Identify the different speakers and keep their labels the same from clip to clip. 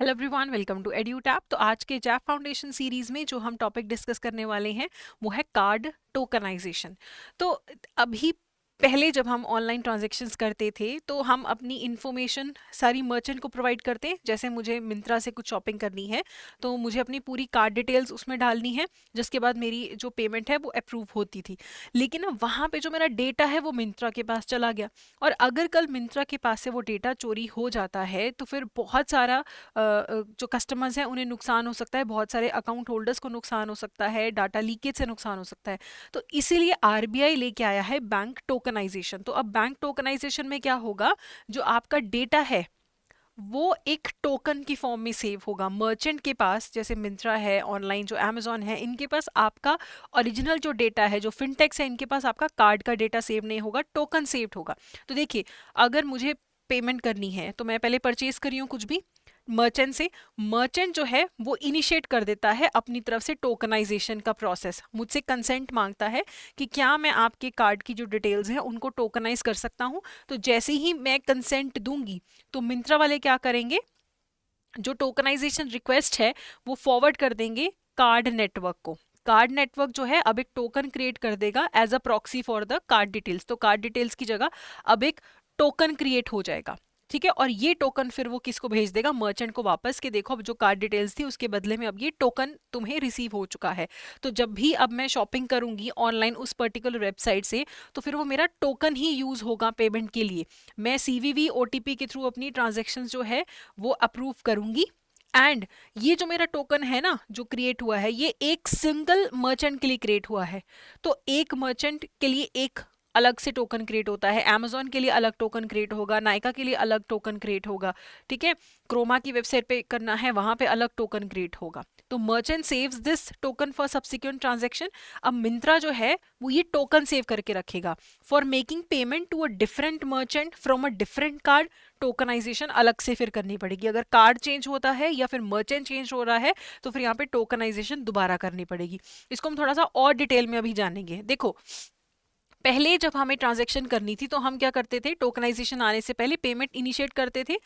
Speaker 1: Hello everyone, welcome to Edutap. तो आज के जैप फाउंडेशन सीरीज में जो हम टॉपिक डिस्कस करने वाले हैं वो है कार्ड टोकनाइजेशन। तो अभी पहले जब हम ऑनलाइन ट्रांजैक्शंस करते थे तो हम अपनी इन्फॉर्मेशन सारी मर्चेंट को प्रोवाइड करते हैं। जैसे मुझे मिंत्रा से कुछ शॉपिंग करनी है तो मुझे अपनी पूरी कार्ड डिटेल्स उसमें डालनी है, जिसके बाद मेरी जो पेमेंट है वो अप्रूव होती थी। लेकिन अब वहाँ पे जो मेरा डेटा है वो मिंत्रा के पास चला गया, और अगर कल मिंत्रा के पास से वो डेटा चोरी हो जाता है तो फिर बहुत सारा जो कस्टमर्स हैं उन्हें नुकसान हो सकता है, बहुत सारे अकाउंट होल्डर्स को नुकसान हो सकता है, डाटा लीकेज से नुकसान हो सकता है। तो इसीलिए आरबीआई लेके आया है बैंक टोकनाइजेशन। तो अब बैंक टोकनाइजेशन में क्या होगा, जो आपका डेटा है वो एक टोकन की फॉर्म में सेव होगा मर्चेंट के पास। जैसे मिंत्रा है, ऑनलाइन जो अमेजोन है, इनके पास आपका ओरिजिनल जो डेटा है, जो फिनटेक्स है, इनके पास आपका कार्ड का डेटा सेव नहीं होगा, टोकन सेव्ड होगा। तो देखिए, अगर मुझे पेमेंट करनी है तो मैं पहले परचेज करी हूँ कुछ भी मर्चेंट से, मर्चेंट जो है वो इनिशिएट कर देता है अपनी तरफ से टोकनाइजेशन का प्रोसेस, मुझसे कंसेंट मांगता है कि क्या मैं आपके कार्ड की जो डिटेल्स हैं उनको टोकनाइज कर सकता हूँ। तो जैसे ही मैं कंसेंट दूंगी तो मिंत्रा वाले क्या करेंगे, जो टोकनाइजेशन रिक्वेस्ट है वो फॉरवर्ड कर देंगे कार्ड नेटवर्क को। कार्ड नेटवर्क जो है अब एक टोकन क्रिएट कर देगा as a proxy for the card details. तो कार्ड डिटेल्स की जगह अब एक टोकन क्रिएट हो जाएगा, ठीक है। और ये टोकन फिर वो किसको भेज देगा, मर्चेंट को वापस, के देखो अब जो कार्ड डिटेल्स थी उसके बदले में अब ये टोकन तुम्हें रिसीव हो चुका है। तो जब भी अब मैं शॉपिंग करूंगी ऑनलाइन उस पर्टिकुलर वेबसाइट से तो फिर वो मेरा टोकन ही यूज होगा पेमेंट के लिए। मैं सीवीवी ओटीपी के थ्रू अपनी ट्रांजेक्शन जो है वो अप्रूव करूंगी। एंड ये जो मेरा टोकन है ना जो क्रिएट हुआ है, ये एक सिंगल मर्चेंट के लिए क्रिएट हुआ है। तो एक मर्चेंट के लिए एक अलग से टोकन क्रिएट होता है, अमेजोन के लिए अलग टोकन क्रिएट होगा, नायका के लिए अलग टोकन क्रिएट होगा, ठीक है। क्रोमा की वेबसाइट पे करना है वहां पे अलग टोकन क्रिएट होगा। तो merchant saves this token for subsequent transaction. अब मिंत्रा जो है वो ये टोकन सेव करके रखेगा for making payment to a different merchant from a different card. Tokenisation अलग से फिर करनी पड़ेगी, अगर कार्ड चेंज होता है या फिर मर्चेंट चेंज हो रहा है तो फिर यहाँ पे टोकनाइजेशन दोबारा करनी पड़ेगी। इसको हम थोड़ा सा और डिटेल में अभी जानेंगे। देखो, पहले जब हमें ट्रांजैक्शन करनी थी तो हम क्या करते थे, टोकनाइजेशन आने से पहले पेमेंट इनिशिएट करते थे।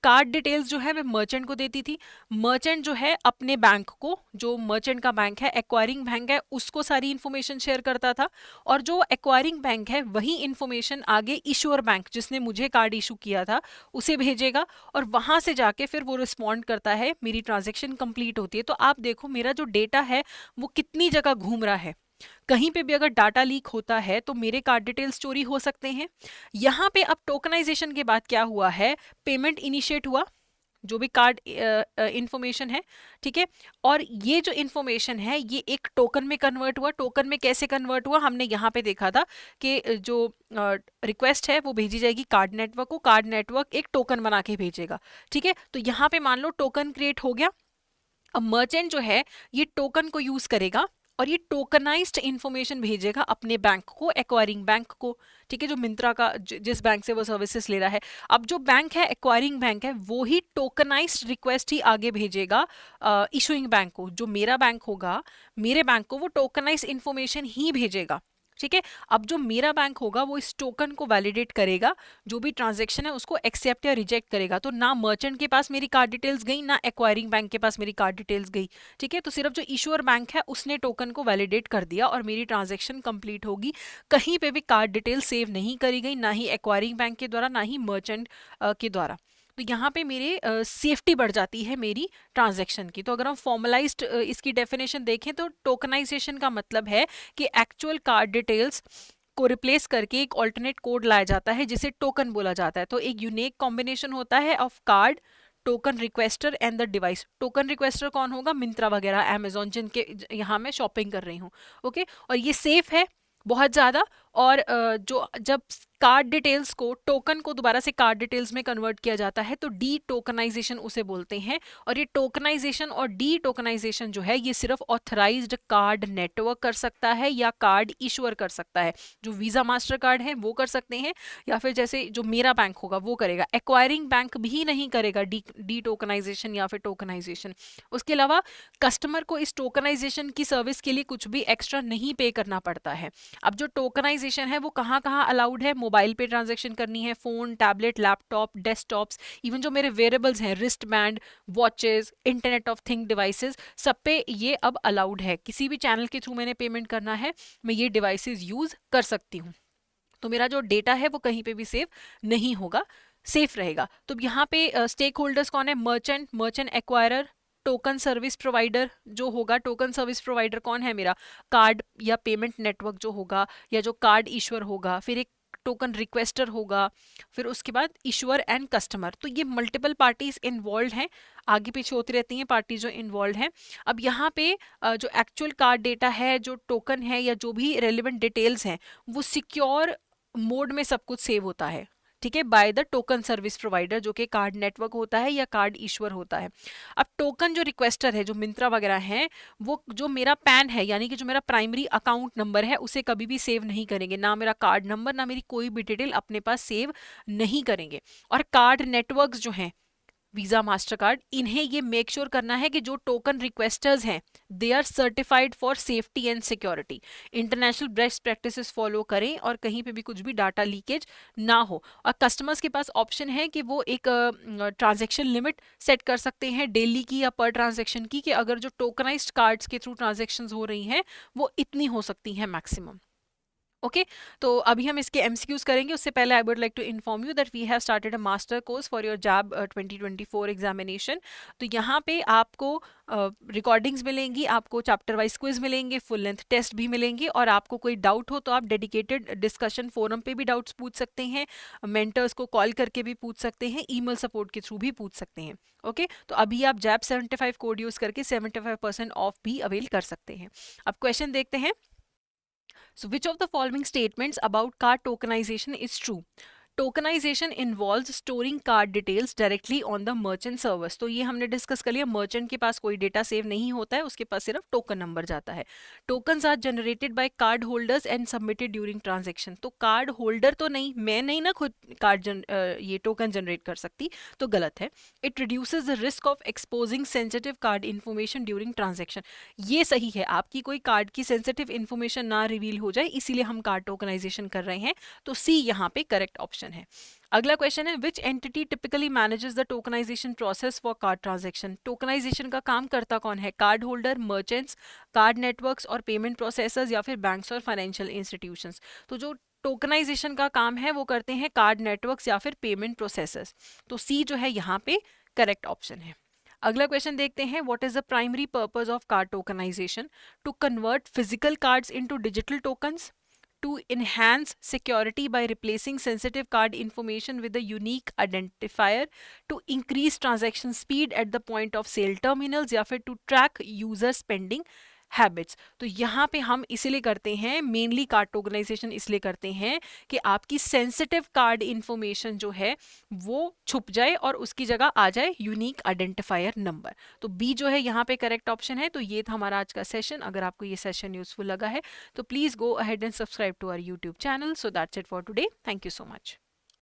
Speaker 1: कार्ड डिटेल्स जो है मैं मर्चेंट को देती थी, मर्चेंट जो है अपने बैंक को, जो मर्चेंट का बैंक है, एक्वायरिंग बैंक है, उसको सारी इन्फॉर्मेशन शेयर करता था। और जो एक्वायरिंग बैंक है वही इन्फॉर्मेशन आगे इशूअर बैंक, जिसने मुझे कार्ड इशू किया था, उसे भेजेगा। और वहां से जाके फिर वो रिस्पॉन्ड करता है, मेरी ट्रांजेक्शन कंप्लीट होती है। तो आप देखो मेरा जो डेटा है वो कितनी जगह घूम रहा है। कहीं पे भी अगर डाटा लीक होता है तो मेरे कार्ड डिटेल्स चोरी हो सकते हैं। यहाँ पे अब टोकनाइजेशन के बाद क्या हुआ है, पेमेंट इनिशिएट हुआ, जो भी कार्ड इंफॉर्मेशन है, ठीक है। और ये जो इंफॉर्मेशन है ये एक टोकन में कन्वर्ट हुआ। टोकन में कैसे कन्वर्ट हुआ, हमने यहाँ पे देखा था कि जो रिक्वेस्ट है वो भेजी जाएगी कार्ड नेटवर्क को, कार्ड नेटवर्क एक टोकन बना के भेजेगा, ठीक है। तो यहाँ पे मान लो टोकन क्रिएट हो गया। अब मर्चेंट जो है ये टोकन को यूज करेगा और ये टोकनाइज्ड इंफॉर्मेशन भेजेगा अपने बैंक को, एक्वायरिंग बैंक को, ठीक है, जो मिंत्रा का जिस बैंक से वो सर्विसेज ले रहा है। अब जो बैंक है, एक्वायरिंग बैंक है, वो ही टोकनाइज्ड रिक्वेस्ट ही आगे भेजेगा इशूइंग बैंक को। जो मेरा बैंक होगा, मेरे बैंक को वो टोकनाइज्ड इंफॉर्मेशन ही भेजेगा, ठीक है। अब जो मेरा बैंक होगा वो इस टोकन को वैलिडेट करेगा, जो भी ट्रांजैक्शन है उसको एक्सेप्ट या रिजेक्ट करेगा। तो ना मर्चेंट के पास मेरी कार्ड डिटेल्स गई, ना एक्वायरिंग बैंक के पास मेरी कार्ड डिटेल्स गई, ठीक है। तो सिर्फ जो इशूअर बैंक है उसने टोकन को वैलिडेट कर दिया और मेरी ट्रांजैक्शन कंप्लीट होगी। कहीं पे भी कार्ड डिटेल सेव नहीं करी गई, ना ही एक्वायरिंग बैंक के द्वारा, ना ही मर्चेंट के द्वारा। तो यहाँ पे मेरे सेफ्टी बढ़ जाती है मेरी ट्रांजैक्शन की। तो अगर हम फॉर्मलाइज्ड इसकी डेफिनेशन देखें तो टोकनाइजेशन का मतलब है कि एक्चुअल कार्ड डिटेल्स को रिप्लेस करके एक ऑल्टरनेट कोड लाया जाता है जिसे टोकन बोला जाता है। तो एक यूनिक कॉम्बिनेशन होता है of card, token requester and the device. Token requester कौन होगा, मिंत्रा वगैरह, अमेजोन, जिनके यहाँ मैं शॉपिंग कर रही हूँ, ओके। और ये सेफ है बहुत ज़्यादा। और जो जब कार्ड डिटेल्स को, टोकन को दोबारा से कार्ड डिटेल्स में कन्वर्ट किया जाता है तो डी टोकनाइजेशन उसे बोलते हैं। और ये टोकनाइजेशन और डी टोकनाइजेशन जो है ये सिर्फ ऑथराइज्ड कार्ड नेटवर्क कर सकता है या कार्ड इशूअर कर सकता है। जो वीजा मास्टर कार्ड है वो कर सकते हैं, या फिर जैसे जो मेरा बैंक होगा वो करेगा। एक्वायरिंग बैंक भी नहीं करेगा डी टोकनाइजेशन या फिर टोकनाइजेशन। उसके अलावा कस्टमर को इस टोकनाइजेशन की सर्विस के लिए कुछ भी एक्स्ट्रा नहीं पे करना पड़ता है। अब जो टोकनाइजेशन टोकनाइजेशन है वो कहाँ कहाँ अलाउड है? मोबाइल पे ट्रांजेक्शन करनी है, phone, tablet, laptop, desktops, even जो मेरे वेरेबल्स हैं, wrist band, watches, internet of thing devices, सब पे ये अब अलाउड है। किसी भी चैनल के थ्रू मैंने पेमेंट करना है, मैं ये डिवाइसेस यूज़ कर सकती हूँ। तो मेरा जो डेटा है वो कहीं पे भी सेव नहीं होगा, सेफ रहेगा। तो यहाँ पे स्टेक होल्डर्स कौन है? Merchant, merchant acquirer, token service provider जो होगा, टोकन सर्विस प्रोवाइडर कौन है मेरा? कार्ड या पेमेंट नेटवर्क जो होगा, या जो कार्ड इश्यूअर होगा, फिर एक टोकन रिक्वेस्टर होगा, फिर उसके बाद इश्यूअर एंड कस्टमर। तो ये मल्टीपल पार्टीज इन्वॉल्व हैं, आगे पीछे होती रहती हैं पार्टी जो इन्वॉल्व हैं। अब यहाँ पे जो एक्चुअल कार्ड डेटा है, जो टोकन है, या जो भी रेलिवेंट डिटेल्स हैं, वो सिक्योर मोड में सब कुछ सेव होता है, ठीक है, by the token service provider, जो कि कार्ड नेटवर्क होता है या कार्ड इश्यूअर होता है। अब टोकन जो रिक्वेस्टर है, जो मिंत्रा वगैरह है, वो जो मेरा पैन है, यानी कि जो मेरा प्राइमरी अकाउंट नंबर है, उसे कभी भी सेव नहीं करेंगे, ना मेरा कार्ड नंबर, ना मेरी कोई भी डिटेल अपने पास सेव नहीं करेंगे। और कार्ड नेटवर्क्स जो हैं, वीजा, मास्टर कार्ड, इन्हें ये मेक श्योर करना है कि जो टोकन रिक्वेस्टर्स हैं, they are certified for safety and security, international best practices follow करें और कहीं पे भी कुछ भी डाटा लीकेज ना हो। और कस्टमर्स के पास ऑप्शन है कि वो एक ट्रांजैक्शन लिमिट सेट कर सकते हैं, डेली की या पर ट्रांजैक्शन की, कि अगर जो टोकनाइज्ड कार्ड्स के थ्रू ट्रांजैक्शंस हो रही हैं वो इतनी हो सकती हैं मैक्सिमम। ओके तो अभी हम इसके एमसीक्यूज करेंगे। उससे पहले I would like to inform you that we have started a master course for your JAIIB 2024 examination. तो यहाँ पे आपको रिकॉर्डिंग्स मिलेंगी, आपको चैप्टर वाइज क्विज मिलेंगे, फुल लेंथ टेस्ट भी मिलेंगे, और आपको कोई डाउट हो तो आप डेडिकेटेड डिस्कशन फोरम पे भी डाउट्स पूछ सकते हैं, मेंटर्स को कॉल करके भी पूछ सकते हैं, ईमेल सपोर्ट के थ्रू भी पूछ सकते हैं। ओके तो अभी आप जैब 75 कोड यूज करके 75% ऑफ भी अवेल कर सकते हैं। अब क्वेश्चन देखते हैं। So, which of the following statements about card tokenization is true? Tokenisation involves storing card details directly on the merchant servers. तो ये हमने डिस्कस कर लिया, मर्चेंट के पास कोई डेटा सेव नहीं होता है, उसके पास सिर्फ टोकन नंबर जाता है। Tokens are generated by card holders and submitted during transaction. तो कार्ड होल्डर तो नहीं, मैं नहीं ना खुद ये टोकन जनरेट कर सकती, तो गलत है। It reduces the risk of exposing sensitive card information during transaction. ये सही है, आपकी कोई कार्ड की सेंसिटिव इन्फॉर्मेशन ना रिवील हो जाए, इसीलिए हम कार्ड टोकनाइजेशन कर रहे हैं। तो सी यहाँ पे करेक्ट ऑप्शन है। अगला क्वेश्चन है, which entity typically manages the tokenization process for card transaction. Tokenization का काम करता कौन है? Card holder, merchants, card networks और पेमेंट प्रोसेसर्स, या फिर बैंक्स और फाइनेंशियल इंस्टीट्यूशंस। तो जो टोकनाइजेशन का काम है वो करते हैं कार्ड नेटवर्क्स या फिर पेमेंट प्रोसेसर्स। तो सी जो है यहाँ पे करेक्ट ऑप्शन है। अगला क्वेश्चन देखते हैं, what is the primary purpose of card tokenization? To convert physical cards into digital tokens, to enhance security by replacing sensitive card information with a unique identifier, to increase transaction speed at the point of sale terminals, या फिर to track user spending habits. तो यहाँ पे हम इसलिए करते हैं, mainly card tokenization इसलिए करते हैं कि आपकी सेंसिटिव कार्ड इंफॉर्मेशन जो है वो छुप जाए और उसकी जगह आ जाए यूनिक आइडेंटिफायर नंबर। तो बी जो है यहाँ पे करेक्ट ऑप्शन है। तो ये था हमारा आज का सेशन। अगर आपको ये सेशन यूजफुल लगा है तो please go ahead and subscribe to our YouTube channel. So that's it for today. Thank you so much.